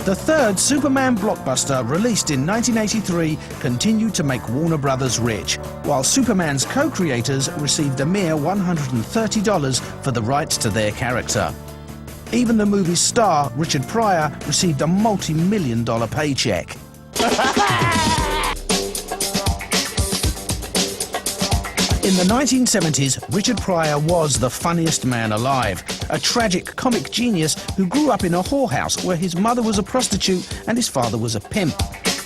The third Superman blockbuster, released in 1983, continued to make Warner Brothers rich, while Superman's co-creators received a mere $130 for the rights to their character. Even the movie's star, Richard Pryor, received a multi-million-dollar paycheck. In the 1970s, Richard Pryor was the funniest man alive, a tragic comic genius who grew up in a whorehouse where his mother was a prostitute and his father was a pimp.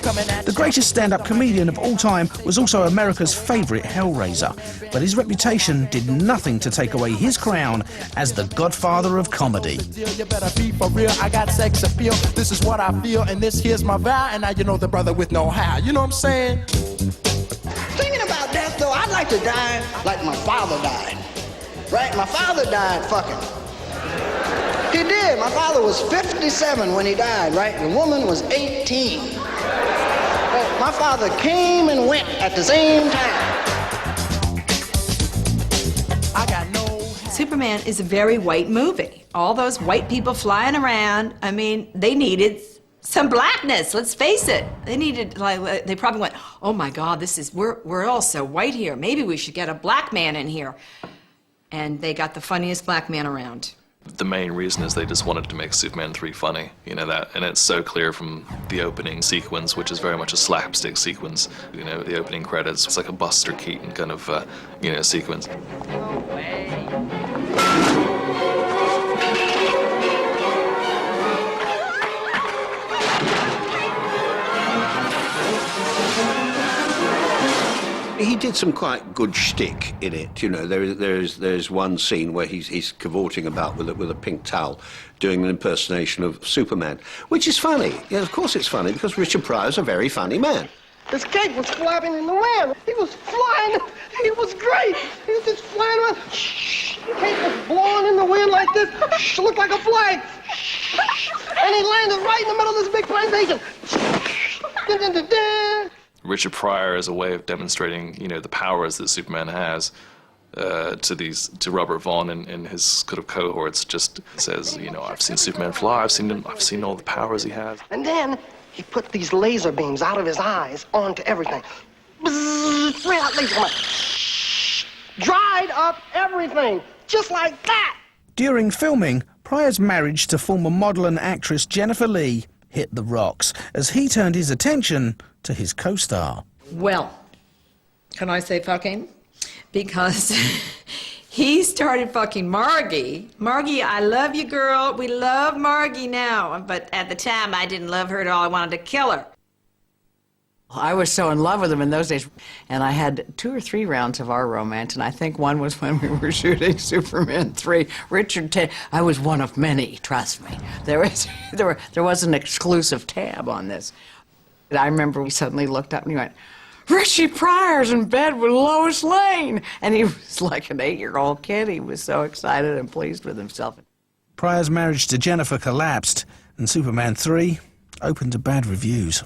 The greatest stand-up comedian of all time was also America's favourite Hellraiser, but his reputation did nothing to take away his crown as the godfather of comedy. You better be for real, I got sex appeal. This is what I feel, and this here's my vow, and now you know the brother with no how. You know what I'm saying? Thinking about death, though, I'd like to die like my father died. Right? My father died fucking. He did. My father was 57 when he died, right? The woman was 18. Well, my father came and went at the same time. I got no... Superman is a very white movie. All those white people flying around, I mean, they needed some blackness, let's face it. They needed, like, they probably went, oh my God, we're all so white here. Maybe we should get a black man in here. And they got the funniest black man around. The main reason is they just wanted to make Superman 3 funny, you know that, and it's so clear from the opening sequence, which is very much a slapstick sequence. You know, the opening credits, it's like a Buster Keaton kind of, sequence. No way. He did some quite good shtick in it, you know. There's one scene where he's cavorting about with a pink towel, doing an impersonation of Superman, which is funny. Yeah, of course it's funny, because Richard Pryor's a very funny man. His cape was flapping in the wind. He was flying. He was great. He was just flying around. The cape was blowing in the wind like this. Looked like a flag. And he landed right in the middle of this big plantation. Richard Pryor, as a way of demonstrating, you know, the powers that Superman has, to Robert Vaughn and his kind of cohorts, just says, you know, I've seen Superman fly, I've seen all the powers he has. And then he put these laser beams out of his eyes onto everything. Bzzz, 3 hot laser beams. Dried up everything, just like that. During filming, Pryor's marriage to former model and actress Jennifer Lee hit the rocks as he turned his attention to his co-star. Well, can I say fucking? Because he started fucking Margie. Margie, I love you, girl. We love Margie now. But at the time, I didn't love her at all. I wanted to kill her. I was so in love with him in those days. And I had 2 or 3 rounds of our romance, and I think one was when we were shooting Superman 3. I was one of many, trust me. There was an exclusive tab on this. I remember we suddenly looked up and he went, Richie Pryor's in bed with Lois Lane. And he was like an 8-year-old kid. He was so excited and pleased with himself. Pryor's marriage to Jennifer collapsed, and Superman 3 opened to bad reviews.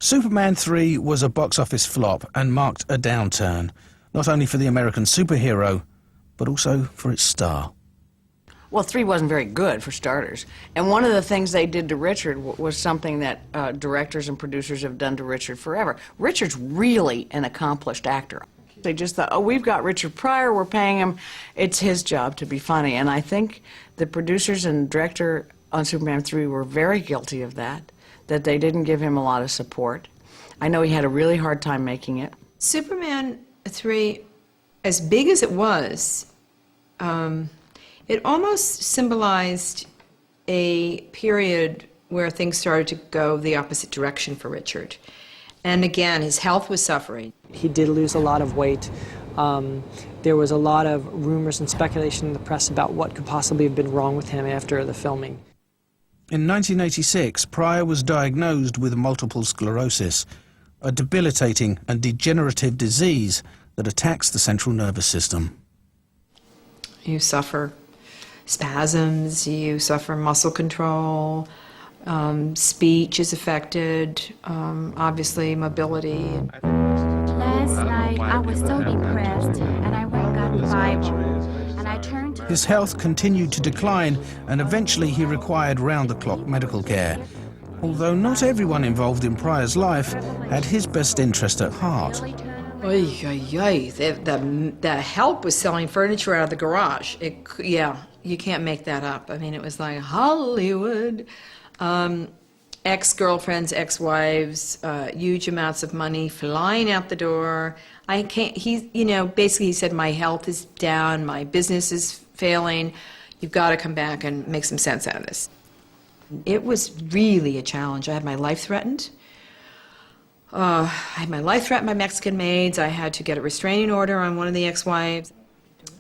Superman 3 was a box office flop and marked a downturn, not only for the American superhero, but also for its star. Well, 3 wasn't very good, for starters. And one of the things they did to Richard was something that directors and producers have done to Richard forever. Richard's really an accomplished actor. They just thought, oh, we've got Richard Pryor, we're paying him, it's his job to be funny. And I think the producers and director on Superman 3 were very guilty of that they didn't give him a lot of support. I know he had a really hard time making it. Superman 3, as big as it was, it almost symbolized a period where things started to go the opposite direction for Richard. And again, his health was suffering. He did lose a lot of weight. There was a lot of rumors and speculation in the press about what could possibly have been wrong with him after the filming. In 1986, Pryor was diagnosed with multiple sclerosis, a debilitating and degenerative disease that attacks the central nervous system. You suffer spasms, you suffer muscle control, speech is affected, obviously mobility. Last night I was so depressed, and I went and got a Bible, and I turned to His health continued to decline, and eventually he required round-the-clock medical care. Although not everyone involved in Pryor's life had his best interest at heart. Oy, oy, oy. The help was selling furniture out of the garage. Yeah, you can't make that up. I mean, it was like Hollywood. Ex-girlfriends, ex-wives, huge amounts of money flying out the door. I can't, basically he said, my health is down, my business is failing. You've got to come back and make some sense out of this. It was really a challenge. I had my life threatened. I had my life threatened by Mexican maids. I had to get a restraining order on one of the ex-wives.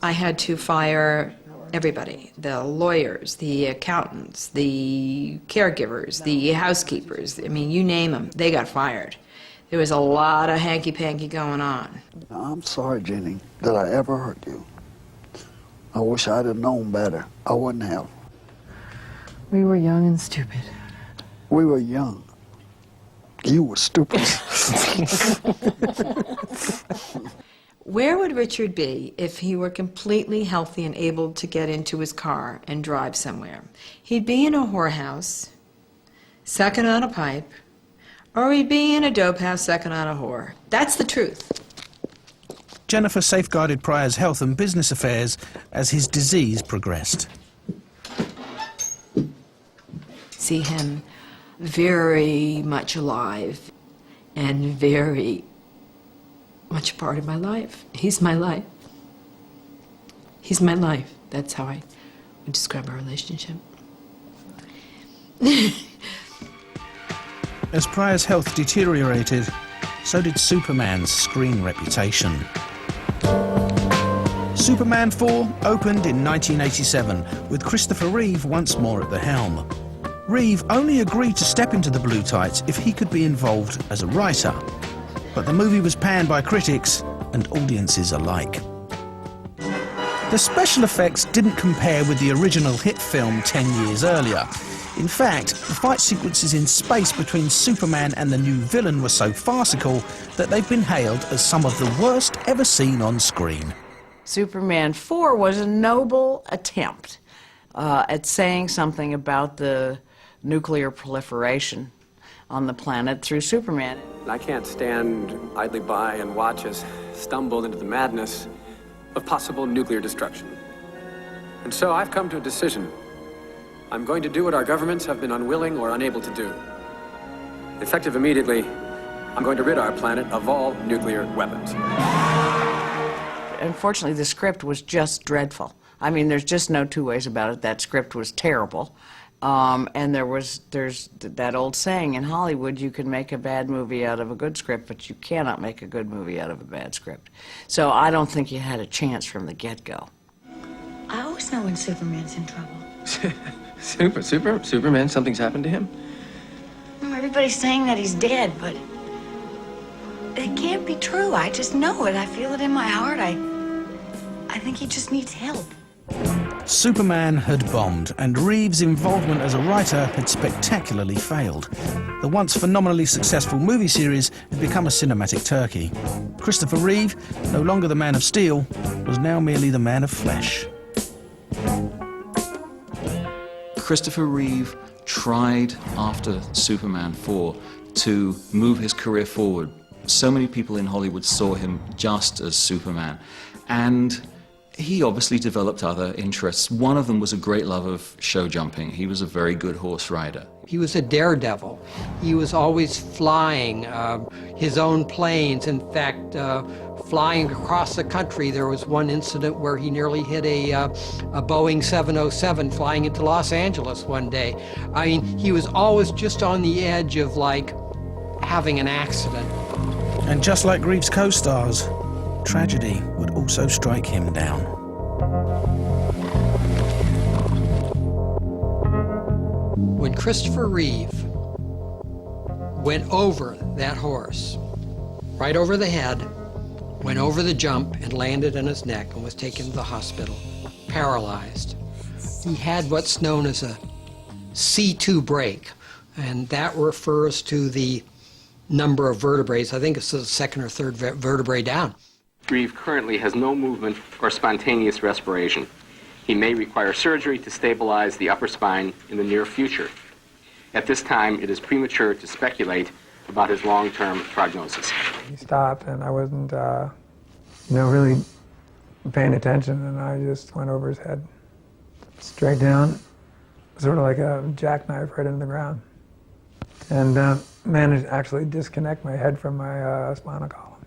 I had to fire everybody, the lawyers, the accountants, the caregivers, the housekeepers. I mean, you name them, they got fired. There was a lot of hanky-panky going on. I'm sorry, Jenny, that I ever hurt you. I wish I'd have known better. I wouldn't have. We were young and stupid. We were young. You were stupid. Where would Richard be if he were completely healthy and able to get into his car and drive somewhere? He'd be in a whorehouse, sucking on a pipe, or he'd be in a dope house sucking on a whore. That's the truth. Jennifer safeguarded Pryor's health and business affairs as his disease progressed. See him very much alive and very much a part of my life. He's my life. He's my life. That's how I would describe our relationship. As Pryor's health deteriorated, so did Superman's screen reputation. Superman 4 opened in 1987, with Christopher Reeve once more at the helm. Reeve only agreed to step into the blue tights if he could be involved as a writer. But the movie was panned by critics and audiences alike. The special effects didn't compare with the original hit film 10 years earlier. In fact, the fight sequences in space between Superman and the new villain were so farcical that they've been hailed as some of the worst ever seen on screen. Superman 4 was a noble attempt at saying something about the nuclear proliferation on the planet through Superman. I can't stand idly by and watch us stumble into the madness of possible nuclear destruction. And so I've come to a decision. I'm going to do what our governments have been unwilling or unable to do. Effective immediately, I'm going to rid our planet of all nuclear weapons. Unfortunately, the script was just dreadful. I mean, there's just no two ways about it. That script was terrible. And there's that old saying in Hollywood, you can make a bad movie out of a good script, but you cannot make a good movie out of a bad script. So I don't think you had a chance from the get-go. I always know when Superman's in trouble. Superman, something's happened to him? Everybody's saying that he's dead, but it can't be true. I just know it. I feel it in my heart. I think he just needs help. Superman had bombed, and Reeves' involvement as a writer had spectacularly failed. The once phenomenally successful movie series had become a cinematic turkey. Christopher Reeve, no longer the Man of Steel, was now merely the Man of Flesh. Christopher Reeve tried after Superman 4 to move his career forward. So many people in Hollywood saw him just as Superman, and he obviously developed other interests. One of them was a great love of show jumping. He was a very good horse rider. He was a daredevil. He was always flying his own planes. In fact, flying across the country, there was one incident where he nearly hit a Boeing 707 flying into Los Angeles one day. I mean, he was always just on the edge of, like, having an accident. And just like Reeves' co-stars, tragedy would also strike him down. When Christopher Reeve went over that horse, right over the head, went over the jump and landed on his neck and was taken to the hospital, paralyzed. He had what's known as a C2 break, and that refers to the number of vertebrae. I think it's the second or third vertebrae down. Reeve currently has no movement or spontaneous respiration. He may require surgery to stabilize the upper spine in the near future. At this time, it is premature to speculate about his long-term prognosis. He stopped, and I wasn't, really paying attention, and I just went over his head, straight down, sort of like a jackknife right into the ground, and managed to actually disconnect my head from my spinal column.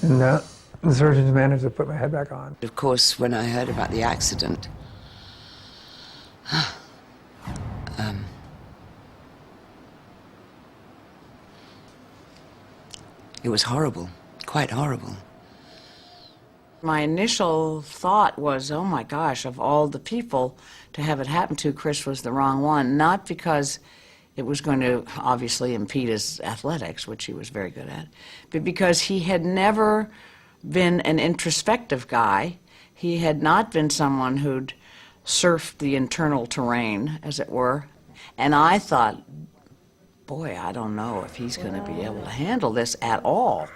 And the surgeons managed to put my head back on. Of course, when I heard about the accident, it was horrible, quite horrible. My initial thought was, oh my gosh, of all the people to have it happen to, Chris was the wrong one. Not because it was going to obviously impede his athletics, which he was very good at, but because he had never been an introspective guy. He had not been someone who'd surfed the internal terrain, as it were. And I thought, boy, I don't know if he's going to be able to handle this at all.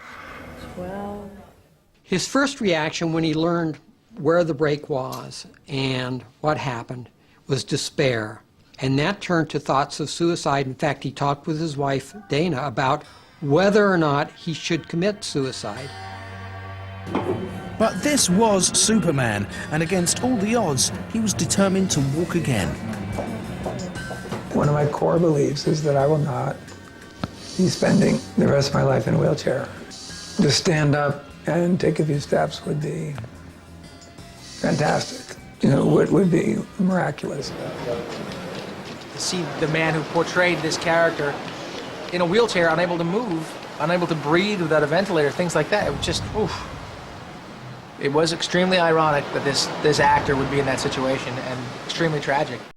Well, his first reaction when he learned where the break was and what happened was despair. And that turned to thoughts of suicide. In fact, he talked with his wife, Dana, about whether or not he should commit suicide. But this was Superman, and against all the odds, he was determined to walk again. One of my core beliefs is that I will not be spending the rest of my life in a wheelchair. To stand up and take a few steps would be fantastic. Would be miraculous. To see the man who portrayed this character in a wheelchair, unable to move, unable to breathe without a ventilator, things like that, it was just, oof. It was extremely ironic that this actor would be in that situation, and extremely tragic.